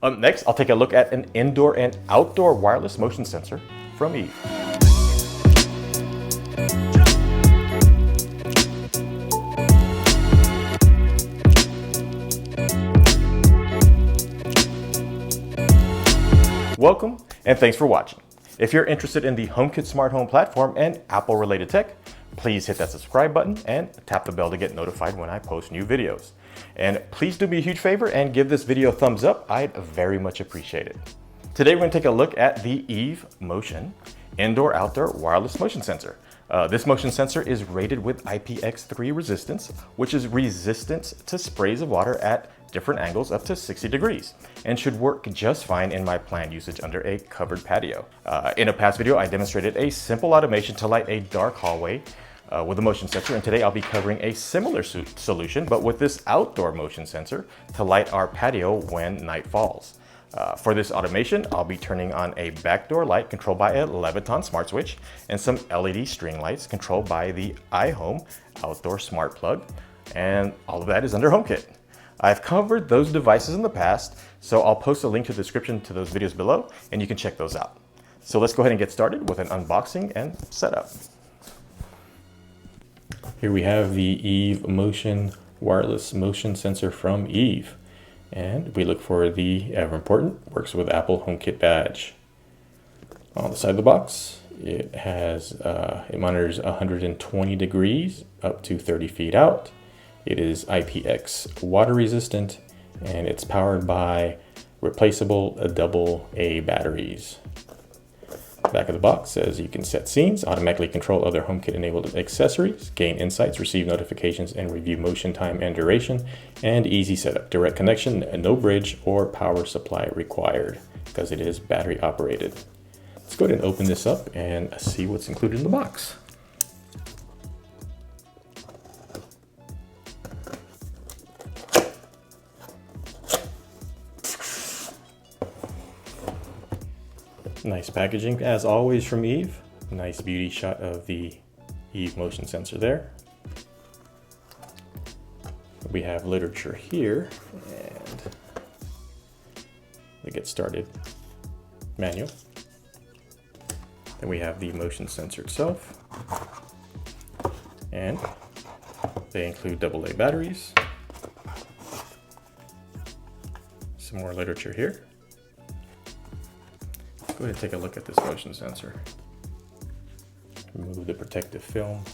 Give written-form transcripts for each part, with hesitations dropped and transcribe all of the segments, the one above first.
Next, I'll take a look at an indoor and outdoor wireless motion sensor from Eve. Welcome, and thanks for watching. If you're interested in the HomeKit smart home platform and Apple related tech, please hit that subscribe button and tap the bell to get notified when I post new videos. And please do me a huge favor and give this video a thumbs up. I'd very much appreciate it. Today we're going to take a look at the Eve Motion Indoor-Outdoor Wireless Motion Sensor. This motion sensor is rated with IPX3 resistance, which is resistance to sprays of water at different angles up to 60 degrees, and should work just fine in my planned usage under a covered patio. In a past video, I demonstrated a simple automation to light a dark hallway with a motion sensor, and today I'll be covering a similar solution, but with this outdoor motion sensor to light our patio when night falls. For this automation, I'll be turning on a backdoor light controlled by a Leviton smart switch and some LED string lights controlled by the iHome outdoor smart plug, and all of that is under HomeKit. I've covered those devices in the past, so I'll post a link to the description to those videos below, and you can check those out. So let's go ahead and get started with an unboxing and setup. Here we have the Eve Motion wireless motion sensor from Eve. And we look for the ever important, works with Apple HomeKit badge. On the side of the box, it has, it monitors 120 degrees up to 30 feet out. It is IPX water resistant, and it's powered by replaceable AA batteries. Back of the box says you can set scenes, automatically control other HomeKit enabled accessories, gain insights, receive notifications, and review motion time and duration, and easy setup. Direct connection, no bridge or power supply required because it is battery operated. Let's go ahead and open this up and see what's included in the box. Nice packaging, as always, from Eve. Nice beauty shot of the Eve motion sensor there. We have literature here, and the get started manual. Then we have the motion sensor itself, and they include AA batteries. Some more literature here. Go ahead and take a look at this motion sensor. Remove the protective film.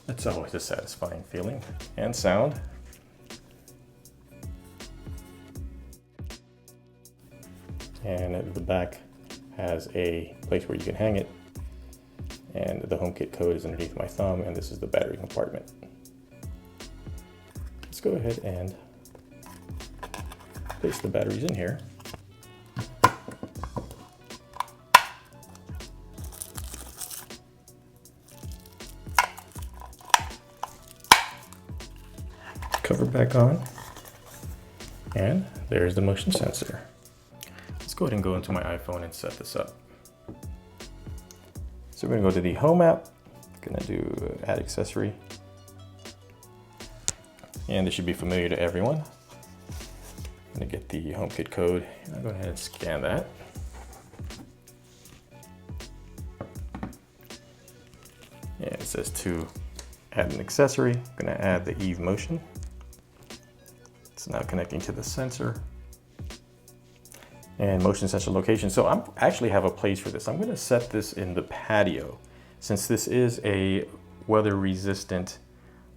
That's always a satisfying feeling and sound. And the back has a place where you can hang it. And the HomeKit code is underneath my thumb, and this is the battery compartment. Let's go ahead and place the batteries in here. Cover back on, and there's the motion sensor. Let's go ahead and go into my iPhone and set this up. So we're gonna go to the Home app, gonna do add accessory, and this should be familiar to everyone. I'm gonna get the HomeKit code, and I'll go ahead and scan that. And it says to add an accessory, I'm gonna add the Eve Motion. It's now connecting to the sensor and motion sensor location. So I actually have a place for this. I'm going to set this in the patio. Since this is a weather resistant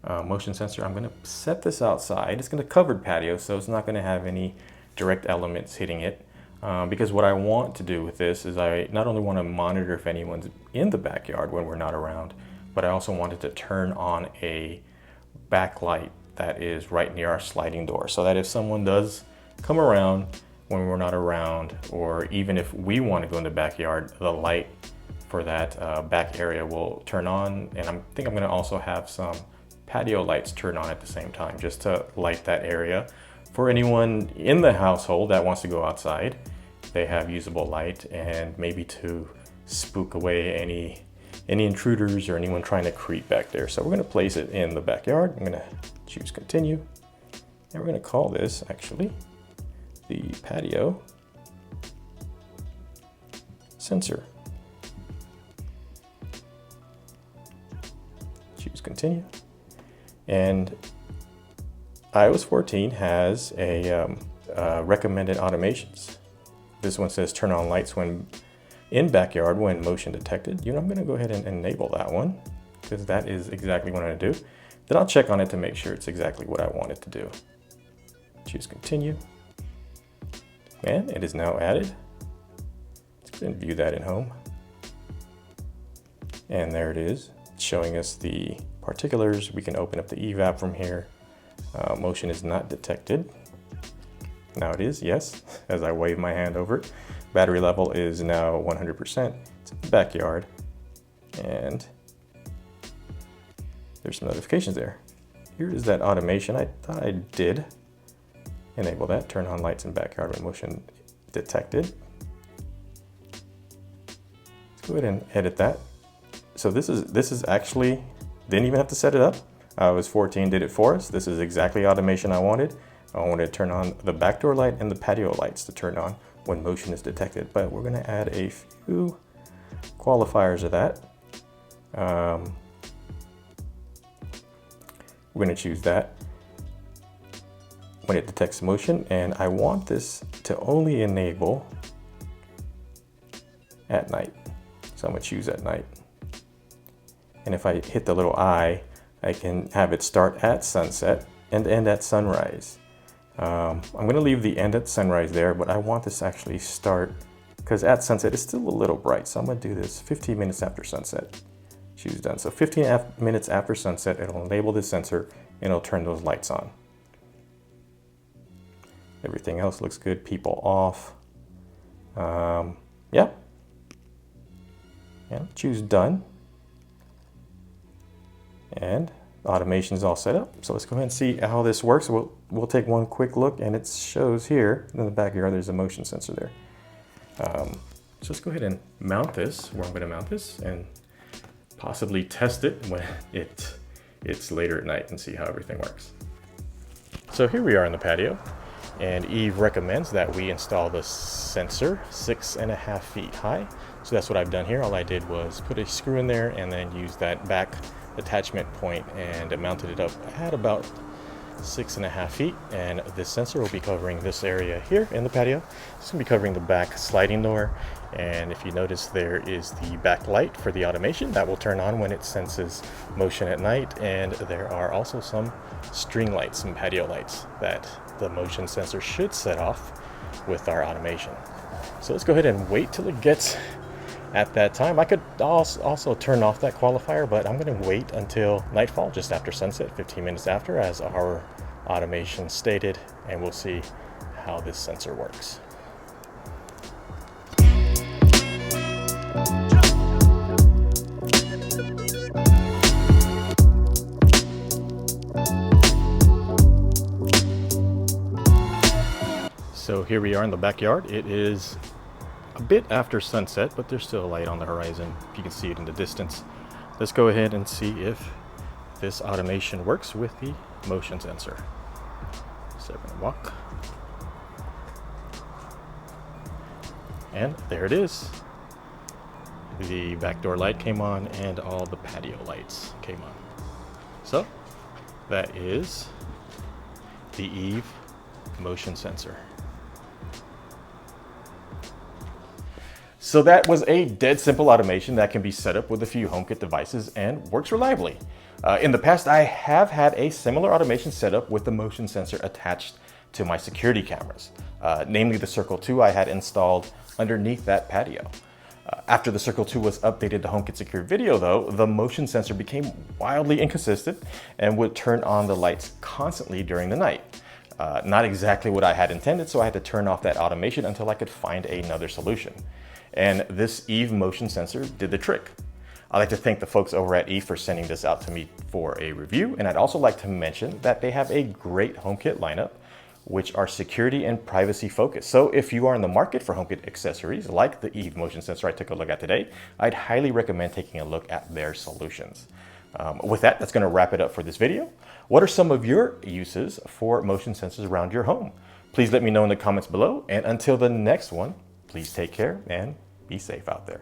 motion sensor, I'm going to set this outside. It's going to covered patio, so it's not going to have any direct elements hitting it. Because what I want to do with this is I not only want to monitor if anyone's in the backyard when we're not around, but I also wanted to turn on a backlight that is right near our sliding door, so that if someone does come around when we're not around, or even if we want to go in the backyard, the light for that back area will turn on. And I think I'm going to also have some patio lights turn on at the same time, just to light that area for anyone in the household that wants to go outside. They have usable light, and maybe to spook away any intruders or anyone trying to creep back there. So we're going to place it in the backyard. I'm going to choose continue, and we're going to call this actually the patio sensor. Choose continue. And iOS 14 has a recommended automations. This one says turn on lights when in backyard when motion detected. I'm going to go ahead and enable that one because that is exactly what I'm going to do. Then I'll check on it to make sure it's exactly what I want it to do. Choose continue. And it is now added. Let's go ahead and view that in home. And there it is. It's showing us the particulars. We can open up the evap from here. Motion is not detected. Now it is, yes, as I wave my hand over it. Battery level is now 100%. It's in the backyard. And there's some notifications there. Here is that automation. I thought I did enable that. Turn on lights in backyard when motion detected. Let's go ahead and edit that. So this is actually, didn't even have to set it up. iOS 14 did it for us. This is exactly automation I wanted. I wanted to turn on the back door light and the patio lights to turn on when motion is detected. But we're gonna add a few qualifiers of that. We're gonna choose that when it detects motion, and I want this to only enable at night. So I'm gonna choose at night. And if I hit the little I can have it start at sunset and end at sunrise. I'm gonna leave the end at sunrise there, but I want this to actually start, because at sunset it's still a little bright. So I'm gonna do this 15 minutes after sunset. Choose done. So 15 minutes after sunset, it'll enable this sensor and it'll turn those lights on. Everything else looks good. People off. Yeah. And choose done. And automation is all set up. So let's go ahead and see how this works. We'll take one quick look, and it shows here in the backyard there's a motion sensor there. So let's go ahead and mount this where I'm going to mount this and possibly test it when it's later at night and see how everything works. So here we are in the patio, and Eve recommends that we install the sensor 6.5 feet high. So that's what I've done here. All I did was put a screw in there and then use that back attachment point and mounted it up at about 6.5 feet. And this sensor will be covering this area here in the patio. It's going to be covering the back sliding door. And if you notice, there is the back light for the automation that will turn on when it senses motion at night. And there are also some string lights, some patio lights that the motion sensor should set off with our automation. So let's go ahead and wait till it gets at that time. I could also turn off that qualifier, but I'm going to wait until nightfall, just after sunset, 15 minutes after, as our automation stated, and we'll see how this sensor works. So here we are in the backyard. It is a bit after sunset, but there's still a light on the horizon. If you can see it in the distance. Let's go ahead and see if this automation works with the motion sensor. So I'm gonna walk. And there it is. The back door light came on and all the patio lights came on. So that is the Eve motion sensor. So that was a dead simple automation that can be set up with a few HomeKit devices and works reliably. In the past, I have had a similar automation set up with the motion sensor attached to my security cameras, namely the Circle 2 I had installed underneath that patio. After the Circle 2 was updated to HomeKit Secure Video though, the motion sensor became wildly inconsistent and would turn on the lights constantly during the night. Not exactly what I had intended, so I had to turn off that automation until I could find another solution. And this Eve motion sensor did the trick. I'd like to thank the folks over at Eve for sending this out to me for a review. And I'd also like to mention that they have a great HomeKit lineup, which are security and privacy focused. So if you are in the market for HomeKit accessories like the Eve motion sensor I took a look at today, I'd highly recommend taking a look at their solutions. With that, that's gonna wrap it up for this video. What are some of your uses for motion sensors around your home? Please let me know in the comments below. And until the next one, please take care and be safe out there.